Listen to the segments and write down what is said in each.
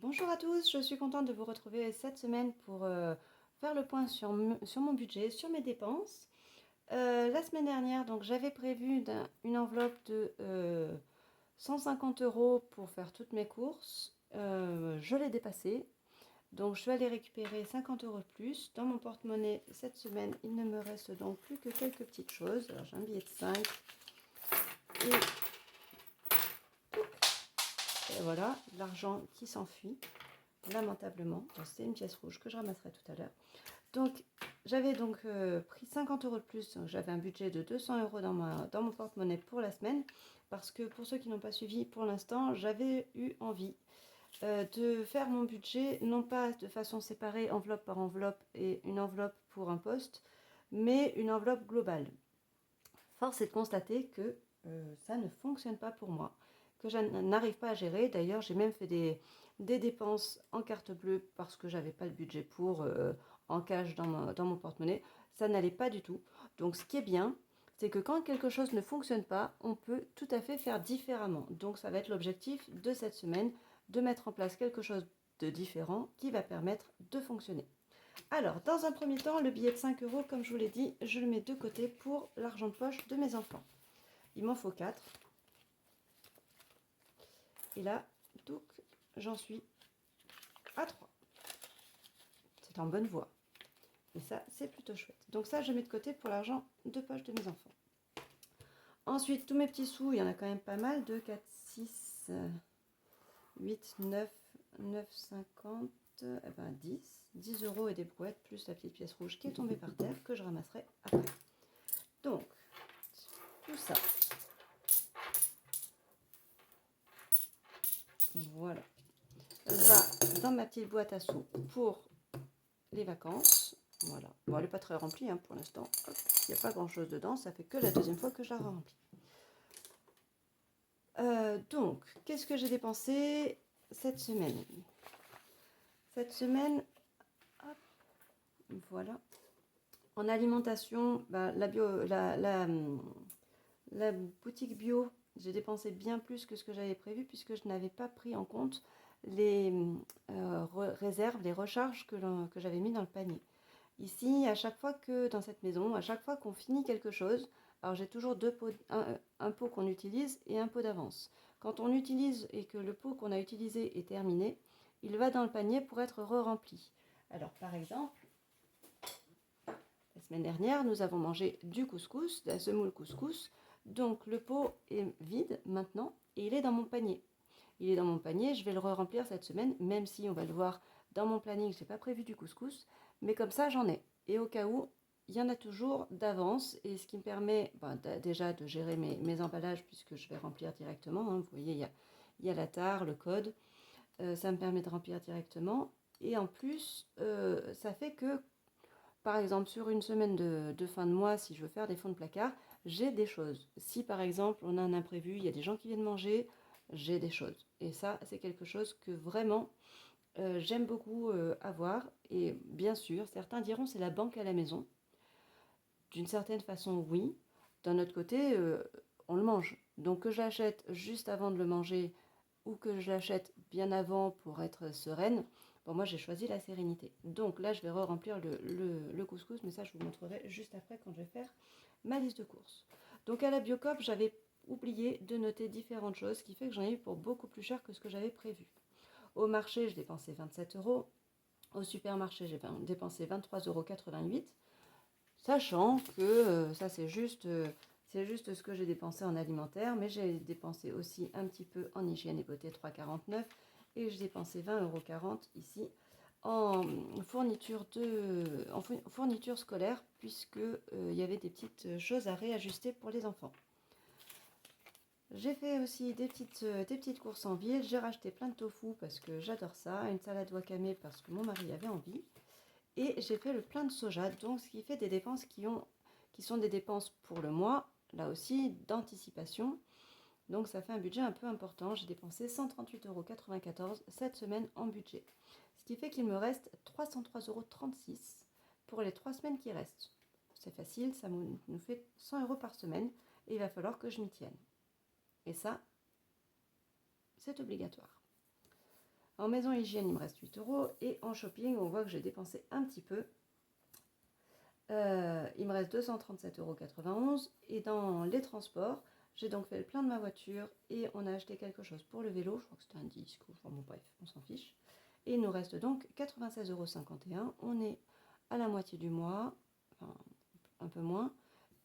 Bonjour à tous, je suis contente de vous retrouver cette semaine pour faire le point sur mon budget, sur mes dépenses. La semaine dernière, donc j'avais prévu une enveloppe de 150 euros pour faire toutes mes courses. Je l'ai dépassée, donc je vais aller récupérer 50 euros de plus. Dans mon porte-monnaie, cette semaine, il ne me reste donc plus que quelques petites choses. Alors j'ai un billet de 5 et, et voilà, l'argent qui s'enfuit lamentablement. C'est une pièce rouge que je ramasserai tout à l'heure. Donc, j'avais donc pris 50 euros de plus. Donc, j'avais un budget de 200 euros dans mon porte-monnaie pour la semaine. Parce que pour ceux qui n'ont pas suivi, pour l'instant, j'avais eu envie de faire mon budget, non pas de façon séparée, enveloppe par enveloppe et une enveloppe pour un poste, mais une enveloppe globale. Force est de constater que ça ne fonctionne pas pour moi, que je n'arrive pas à gérer. D'ailleurs, j'ai même fait des dépenses en carte bleue parce que j'avais pas le budget pour en cash dans mon porte-monnaie. Ça n'allait pas du tout. Donc, ce qui est bien, c'est que quand quelque chose ne fonctionne pas, on peut tout à fait faire différemment. Donc, ça va être l'objectif de cette semaine, de mettre en place quelque chose de différent qui va permettre de fonctionner. Alors, dans un premier temps, le billet de 5 euros, comme je vous l'ai dit, je le mets de côté pour l'argent de poche de mes enfants. Il m'en faut 4. Et là, donc, j'en suis à 3. C'est en bonne voie. Et ça, c'est plutôt chouette. Donc ça, je mets de côté pour l'argent de poche de mes enfants. Ensuite, tous mes petits sous, il y en a quand même pas mal. 2, 4, 6, 8, 9, 9,50, 10. 10 euros et des brouettes, plus la petite pièce rouge qui est tombée par terre, que je ramasserai après. Donc, tout ça. Voilà. Va dans ma petite boîte à sous pour les vacances. Voilà. Bon, elle n'est pas très remplie pour l'instant. Il n'y a pas grand chose dedans. Ça fait que la deuxième fois que je la remplis. Donc, qu'est-ce que j'ai dépensé cette semaine? Cette semaine, hop, voilà. En alimentation, la boutique bio, j'ai dépensé bien plus que ce que j'avais prévu puisque je n'avais pas pris en compte les réserves, les recharges que j'avais mis dans le panier. Ici, à chaque fois que dans cette maison, à chaque fois qu'on finit quelque chose, alors j'ai toujours un pot qu'on utilise et un pot d'avance. Quand on utilise et que le pot qu'on a utilisé est terminé, il va dans le panier pour être re-rempli. Alors par exemple, la semaine dernière, nous avons mangé du couscous, de la semoule couscous. Donc le pot est vide maintenant et il est dans mon panier. Il est dans mon panier, je vais le re-remplir cette semaine, même si on va le voir dans mon planning, je n'ai pas prévu du couscous, mais comme ça j'en ai. Et au cas où, il y en a toujours d'avance, et ce qui me permet déjà de gérer mes emballages, puisque je vais remplir directement. Vous voyez, il y a la tare, le code, ça me permet de remplir directement. Et en plus, ça fait que, par exemple, sur une semaine de fin de mois, si je veux faire des fonds de placard, j'ai des choses. Si par exemple on a un imprévu, il y a des gens qui viennent manger, j'ai des choses. Et ça, c'est quelque chose que vraiment j'aime beaucoup avoir. Et bien sûr, certains diront c'est la banque à la maison. D'une certaine façon, oui. D'un autre côté, on le mange. Donc que je l'achète juste avant de le manger ou que je l'achète bien avant pour être sereine, bon, moi j'ai choisi la sérénité. Donc là, je vais re-remplir le couscous, mais ça, je vous montrerai juste après quand je vais faire ma liste de courses. Donc à la Biocoop, j'avais oublié de noter différentes choses, ce qui fait que j'en ai eu pour beaucoup plus cher que ce que j'avais prévu. Au marché, je dépensais 27 euros. Au supermarché, j'ai dépensé 23,88 euros. Sachant que ça, c'est juste ce que j'ai dépensé en alimentaire, mais j'ai dépensé aussi un petit peu en hygiène et beauté, 3,49 € et j'ai dépensé 20,40 € ici en fourniture scolaire, puisque il y avait des petites choses à réajuster pour les enfants. J'ai fait aussi des petites courses en ville. J'ai racheté plein de tofu parce que j'adore ça, une salade wakame parce que mon mari avait envie. Et j'ai fait le plein de soja, donc ce qui fait des dépenses qui sont des dépenses pour le mois, là aussi d'anticipation. Donc ça fait un budget un peu important. J'ai dépensé 138,94 € cette semaine en budget. Ce qui fait qu'il me reste 303,36 € pour les 3 semaines qui restent. C'est facile, ça nous fait 100 € par semaine et il va falloir que je m'y tienne. Et ça, c'est obligatoire. En maison hygiène, il me reste 8 euros. Et en shopping, on voit que j'ai dépensé un petit peu. Il me reste 237,91 €. Et dans les transports, j'ai donc fait le plein de ma voiture et on a acheté quelque chose pour le vélo. Je crois que c'était un disque. Enfin bon, bref, on s'en fiche. Et il nous reste donc 96,51 €. On est à la moitié du mois, enfin un peu moins.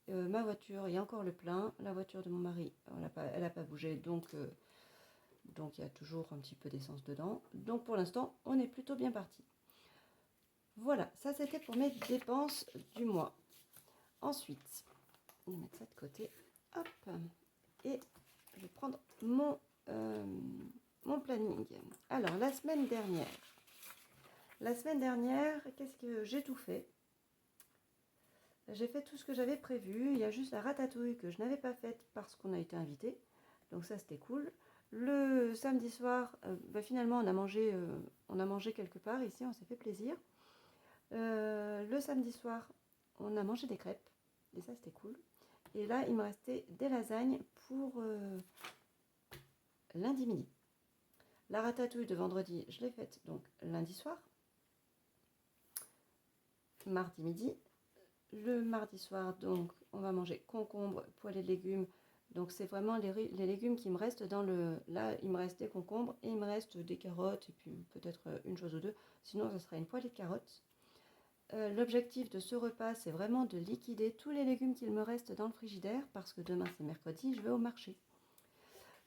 Ma voiture, il y a encore le plein. La voiture de mon mari, elle n'a pas bougé, donc il y a toujours un petit peu d'essence dedans. Donc pour l'instant, on est plutôt bien parti. Voilà, ça c'était pour mes dépenses du mois. Ensuite, on va mettre ça de côté. Hop. Et je vais prendre mon planning. Alors, la semaine dernière, qu'est-ce que j'ai tout fait? J'ai fait tout ce que j'avais prévu. Il y a juste la ratatouille que je n'avais pas faite parce qu'on a été invité. Donc ça, c'était cool. Le samedi soir, finalement, on a mangé quelque part ici, on s'est fait plaisir. Le samedi soir, on a mangé des crêpes. Et ça, c'était cool. Et là, il me restait des lasagnes pour lundi midi. La ratatouille de vendredi, je l'ai faite donc lundi soir. Mardi midi. Le mardi soir, donc, on va manger concombre, poêlée de légumes. Donc, c'est vraiment les légumes qui me restent dans le... Là, il me reste des concombres et il me reste des carottes et puis peut-être une chose ou deux. Sinon, ce sera une poêlée de carottes. L'objectif de ce repas, c'est vraiment de liquider tous les légumes qu'il me reste dans le frigidaire parce que demain, c'est mercredi, je vais au marché.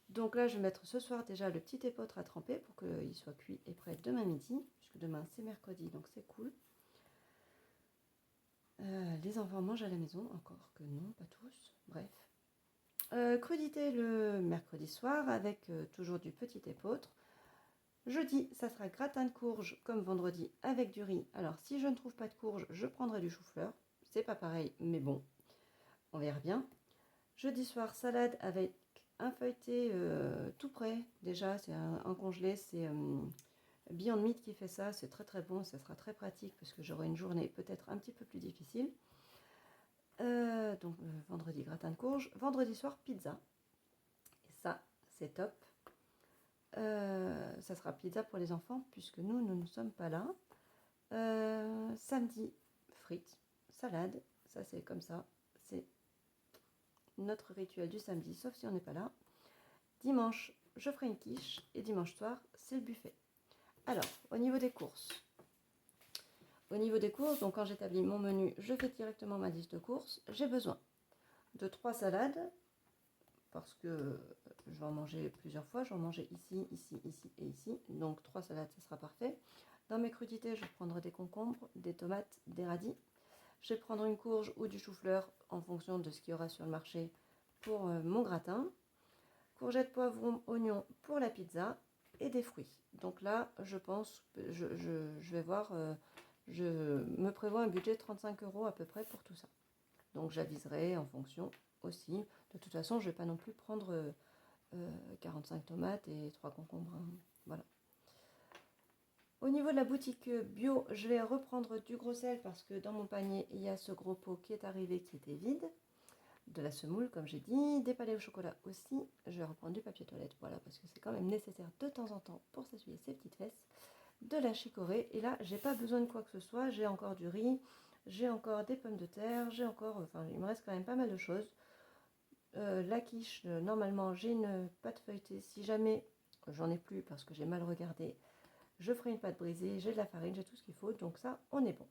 Donc là, je vais mettre ce soir déjà le petit épeautre à tremper pour qu'il soit cuit et prêt demain midi, puisque demain, c'est mercredi, donc c'est cool. Les enfants mangent à la maison, encore que non, pas tous, bref. Crudité le mercredi soir avec toujours du petit épeautre. Jeudi, ça sera gratin de courge comme vendredi avec du riz. Alors si je ne trouve pas de courge, je prendrai du chou-fleur. C'est pas pareil, mais bon, on verra bien. Jeudi soir, salade avec un feuilleté tout prêt. Déjà, c'est un congelé, c'est Beyond Meat qui fait ça. C'est très très bon, ça sera très pratique parce que j'aurai une journée peut-être un petit peu plus difficile. Donc vendredi, gratin de courge. Vendredi soir, pizza. Et ça, c'est top. Ça sera pizza pour les enfants puisque nous ne sommes pas là. Samedi, frites, salade. Ça, c'est comme ça. C'est notre rituel du samedi, sauf si on n'est pas là. Dimanche, je ferai une quiche. Et dimanche soir, c'est le buffet. Alors, au niveau des courses. Donc quand j'établis mon menu, je fais directement ma liste de courses. J'ai besoin de 3 salades parce que je vais en manger plusieurs fois. Je vais en manger ici, ici, ici et ici. Donc 3 salades, ça sera parfait. Dans mes crudités, je vais prendre des concombres, des tomates, des radis. Je vais prendre une courge ou du chou-fleur en fonction de ce qu'il y aura sur le marché pour mon gratin. Courgettes, poivrons, oignons pour la pizza et des fruits. Donc là, je pense, je vais voir, je me prévois un budget de 35 € à peu près pour tout ça. Donc j'aviserai en fonction aussi. De toute façon, je ne vais pas non plus prendre 45 tomates et 3 concombres. Hein. Voilà. Au niveau de la boutique bio, je vais reprendre du gros sel parce que dans mon panier, il y a ce gros pot qui est arrivé qui était vide. De la semoule, comme j'ai dit, des palets au chocolat aussi. Je vais reprendre du papier toilette, voilà, parce que c'est quand même nécessaire de temps en temps pour s'essuyer ses petites fesses. De la chicorée, et là, j'ai pas besoin de quoi que ce soit. J'ai encore du riz, j'ai encore des pommes de terre, j'ai encore, enfin, il me reste quand même pas mal de choses. La quiche, normalement, j'ai une pâte feuilletée. Si jamais j'en ai plus parce que j'ai mal regardé, je ferai une pâte brisée. J'ai de la farine, j'ai tout ce qu'il faut, donc ça, on est bon.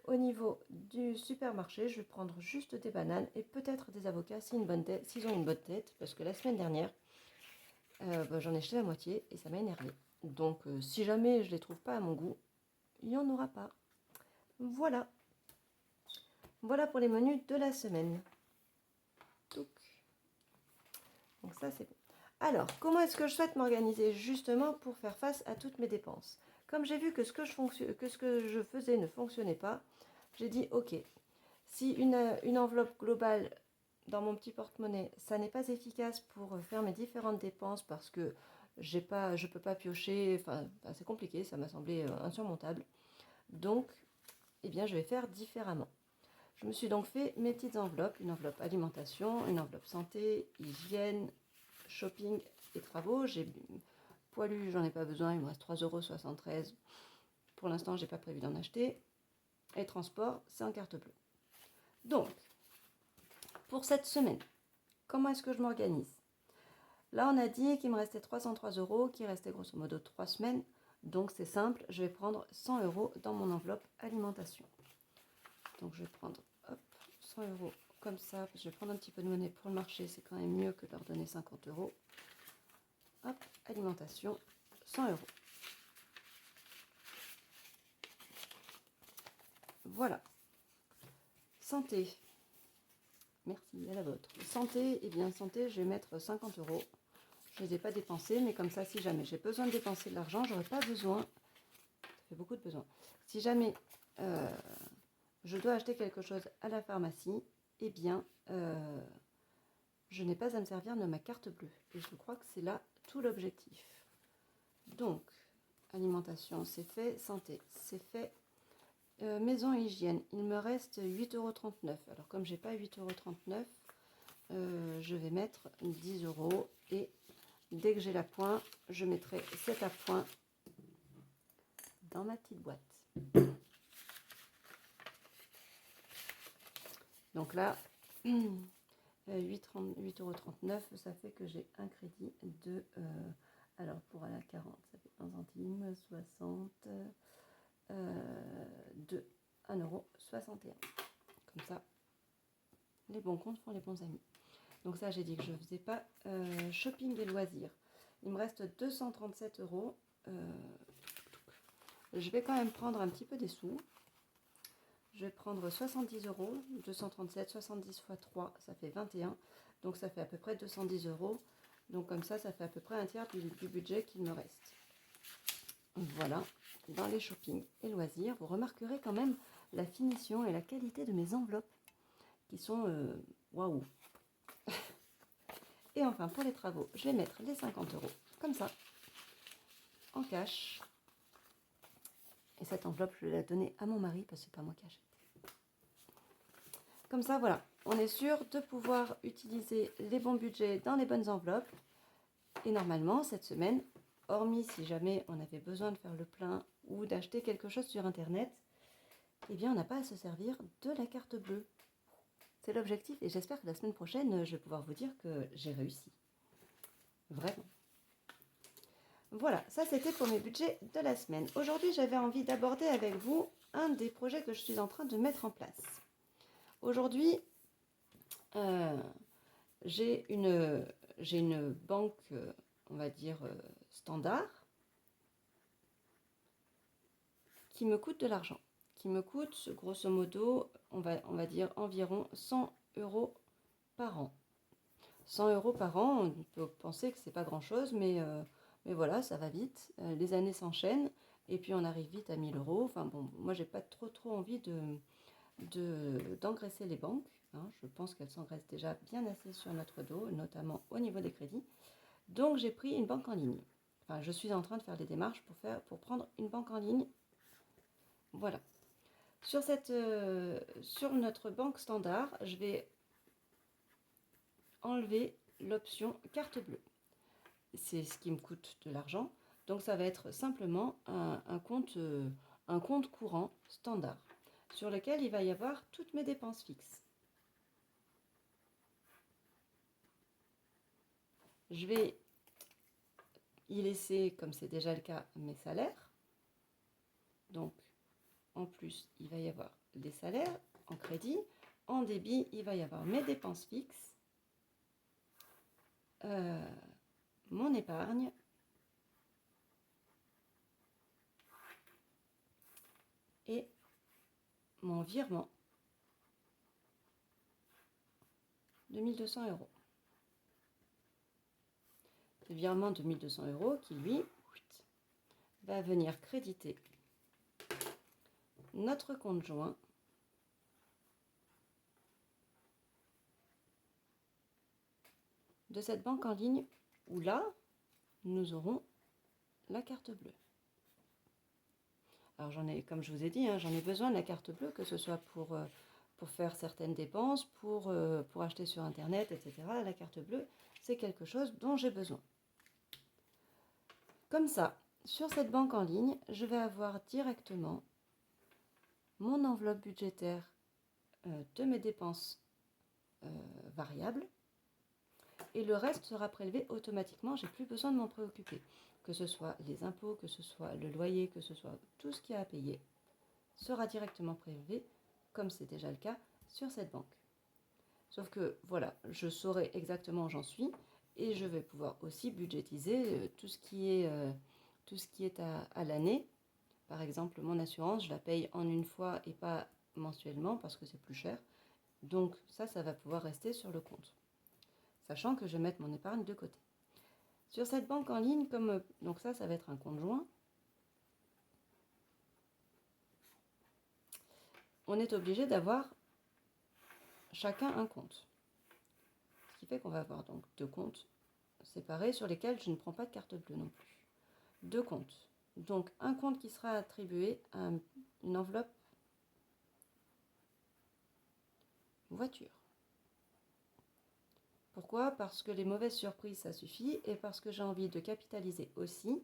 Au niveau du supermarché, je vais prendre juste des bananes et peut-être des avocats s'ils ont une bonne tête, parce que la semaine dernière, j'en ai acheté la moitié et ça m'a énervé. Donc si jamais je ne les trouve pas à mon goût, il n'y en aura pas. Voilà. Voilà pour les menus de la semaine. Donc ça c'est bon. Alors, comment est-ce que je souhaite m'organiser justement pour faire face à toutes mes dépenses? Comme j'ai vu que ce que je faisais ne fonctionnait pas, j'ai dit ok, si une enveloppe globale dans mon petit porte-monnaie, ça n'est pas efficace pour faire mes différentes dépenses parce que je ne peux pas piocher, enfin c'est compliqué, ça m'a semblé insurmontable. Donc, eh bien, je vais faire différemment. Je me suis donc fait mes petites enveloppes, une enveloppe alimentation, une enveloppe santé, hygiène, shopping et travaux. J'ai Poilu, j'en ai pas besoin, il me reste 3,73 €. Pour l'instant, j'ai pas prévu d'en acheter. Et transport, c'est en carte bleue. Donc, pour cette semaine, comment est-ce que je m'organise? Là, on a dit qu'il me restait 303 €, qu'il restait grosso modo 3 semaines. Donc, c'est simple, je vais prendre 100 € dans mon enveloppe alimentation. Donc, je vais prendre 100 € comme ça. Je vais prendre un petit peu de monnaie pour le marché, c'est quand même mieux que de leur donner 50 €. Hop, alimentation, 100 €. Voilà. Santé. Merci, à la vôtre. Santé, eh bien santé, je vais mettre 50 €. Je ne les ai pas dépensés, mais comme ça, si jamais j'ai besoin de dépenser de l'argent, j'aurais pas besoin. Ça fait beaucoup de besoin. Si jamais je dois acheter quelque chose à la pharmacie, eh bien, je n'ai pas à me servir de ma carte bleue. Et je crois que c'est là tout l'objectif. Donc, alimentation, c'est fait. Santé, c'est fait. Maison et hygiène, il me reste 8,39 €. Alors, comme j'ai pas 8,39 €, je vais mettre 10 € et dès que j'ai la pointe, je mettrai cet appoint dans ma petite boîte. Donc là, 8,39 €, ça fait que j'ai un crédit de... alors pour aller à 40, ça fait 1 centime, 60, 1,61 €. Comme ça, les bons comptes font les bons amis. Donc ça, j'ai dit que je ne faisais pas shopping et loisirs. Il me reste 237 €. Je vais quand même prendre un petit peu des sous. Je vais prendre 70 €. 237, 70 x 3, ça fait 21. Donc ça fait à peu près 210 €. Donc comme ça fait à peu près un tiers du budget qu'il me reste. Voilà, dans les shopping et loisirs, vous remarquerez quand même la finition et la qualité de mes enveloppes qui sont waouh. Et enfin, pour les travaux, je vais mettre les 50 € comme ça, en cash. Et cette enveloppe, je vais la donner à mon mari parce que c'est pas moi qui achète. Comme ça, voilà, on est sûr de pouvoir utiliser les bons budgets dans les bonnes enveloppes. Et normalement, cette semaine, hormis si jamais on avait besoin de faire le plein ou d'acheter quelque chose sur Internet, eh bien, on n'a pas à se servir de la carte bleue. C'est l'objectif et j'espère que la semaine prochaine, je vais pouvoir vous dire que j'ai réussi. Vraiment. Voilà, ça c'était pour mes budgets de la semaine. Aujourd'hui, j'avais envie d'aborder avec vous un des projets que je suis en train de mettre en place. Aujourd'hui, j'ai une banque, on va dire, standard, qui me coûte de l'argent. Qui me coûte, grosso modo, on va dire environ 100 € par an. 100 € par an, on peut penser que c'est pas grand-chose, mais voilà, ça va vite. Les années s'enchaînent et puis on arrive vite à 1000 €. Enfin bon, moi j'ai pas trop envie d'engraisser les banques. Hein. Je pense qu'elles s'engraissent déjà bien assez sur notre dos, notamment au niveau des crédits. Donc j'ai pris une banque en ligne. Enfin, je suis en train de faire des démarches pour prendre une banque en ligne. Voilà. Sur notre banque standard, je vais enlever l'option carte bleue. C'est ce qui me coûte de l'argent. Donc ça va être simplement un compte courant standard sur lequel il va y avoir toutes mes dépenses fixes. Je vais y laisser, comme c'est déjà le cas, mes salaires. Donc en plus, il va y avoir des salaires en crédit. En débit, il va y avoir mes dépenses fixes, mon épargne, et mon virement de 1 200 €. Le virement de 1 200 € qui, lui, va venir créditer notre compte joint de cette banque en ligne où là, nous aurons la carte bleue. Alors comme je vous ai dit, hein, j'en ai besoin de la carte bleue, que ce soit pour faire certaines dépenses, pour acheter sur Internet, etc. La carte bleue, c'est quelque chose dont j'ai besoin. Comme ça, sur cette banque en ligne, je vais avoir directement mon enveloppe budgétaire de mes dépenses variables et le reste sera prélevé automatiquement, j'ai plus besoin de m'en préoccuper. Que ce soit les impôts, que ce soit le loyer, que ce soit tout ce qu'il y a à payer, sera directement prélevé, comme c'est déjà le cas, sur cette banque. Sauf que voilà, je saurai exactement où j'en suis et je vais pouvoir aussi budgétiser tout ce qui est à l'année. Par exemple, mon assurance, je la paye en une fois et pas mensuellement parce que c'est plus cher. Donc ça va pouvoir rester sur le compte, sachant que je vais mettre mon épargne de côté. Sur cette banque en ligne, donc ça va être un compte joint, on est obligé d'avoir chacun un compte. Ce qui fait qu'on va avoir donc 2 comptes séparés sur lesquels je ne prends pas de carte bleue non plus. 2 comptes. Donc un compte qui sera attribué à une enveloppe voiture. Pourquoi? Parce que les mauvaises surprises, ça suffit, et parce que j'ai envie de capitaliser aussi.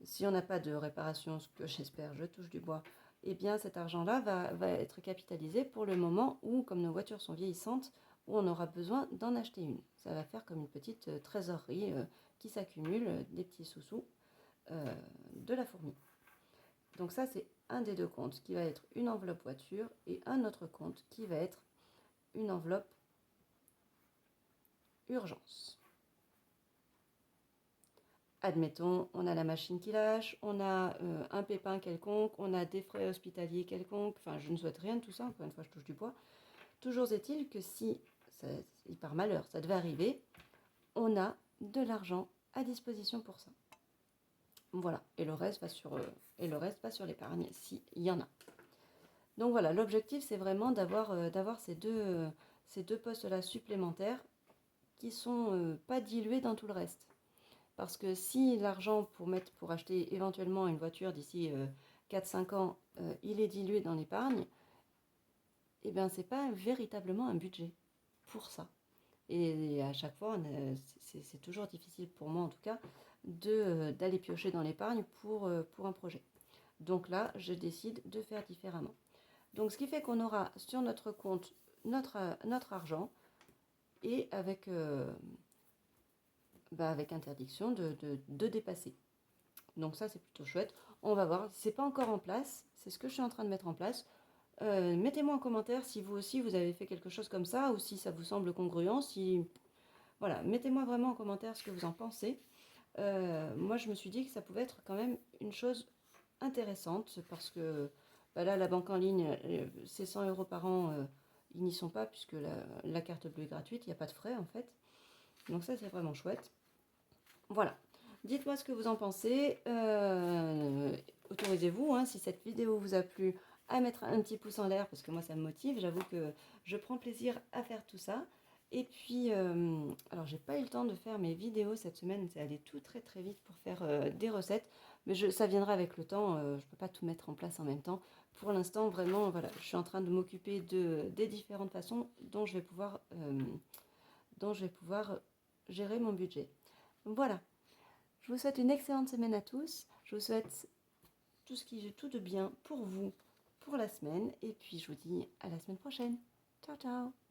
Si on n'a pas de réparation, ce que j'espère, je touche du bois, eh bien cet argent-là va être capitalisé pour le moment où, comme nos voitures sont vieillissantes, où on aura besoin d'en acheter une. Ça va faire comme une petite trésorerie qui s'accumule, des petits sous-sous de la fourmi. Donc ça, c'est un des 2 comptes qui va être une enveloppe voiture et un autre compte qui va être une enveloppe urgence. Admettons, on a la machine qui lâche, on a un pépin quelconque, on a des frais hospitaliers quelconques, enfin je ne souhaite rien de tout ça, encore une fois je touche du bois. Toujours est-il que si, par malheur, ça devait arriver, on a de l'argent à disposition pour ça. Voilà, et le reste va sur l'épargne, s'il y en a. Donc voilà, l'objectif c'est vraiment d'avoir ces deux postes-là supplémentaires qui ne sont pas dilués dans tout le reste. Parce que si l'argent pour acheter éventuellement une voiture d'ici 4-5 ans, il est dilué dans l'épargne, eh bien c'est pas véritablement un budget pour ça. Et à chaque fois, c'est toujours difficile pour moi en tout cas d'aller piocher dans l'épargne pour un projet. Donc là, je décide de faire différemment. Donc ce qui fait qu'on aura sur notre compte notre argent et avec interdiction de dépasser. Donc ça, c'est plutôt chouette. On va voir. C'est pas encore en place. C'est ce que je suis en train de mettre en place. Mettez-moi en commentaire si vous aussi vous avez fait quelque chose comme ça ou si ça vous semble congruent. Voilà, mettez-moi vraiment en commentaire ce que vous en pensez. Moi, je me suis dit que ça pouvait être quand même une chose intéressante parce que là, la banque en ligne, c'est 100 € par an. Ils n'y sont pas puisque la carte bleue est gratuite. Il n'y a pas de frais en fait. Donc ça, c'est vraiment chouette. Voilà. Dites-moi ce que vous en pensez. Autorisez-vous, si cette vidéo vous a plu, à mettre un petit pouce en l'air parce que moi ça me motive. J'avoue que je prends plaisir à faire tout ça. Et puis, alors j'ai pas eu le temps de faire mes vidéos cette semaine. C'est allé tout très très vite pour faire des recettes. Mais ça viendra avec le temps. Je peux pas tout mettre en place en même temps. Pour l'instant, vraiment, voilà, je suis en train de m'occuper des différentes façons dont je vais pouvoir gérer mon budget. Donc voilà, je vous souhaite une excellente semaine à tous. Je vous souhaite tout de bien pour vous, pour la semaine. Et puis je vous dis à la semaine prochaine. Ciao, ciao.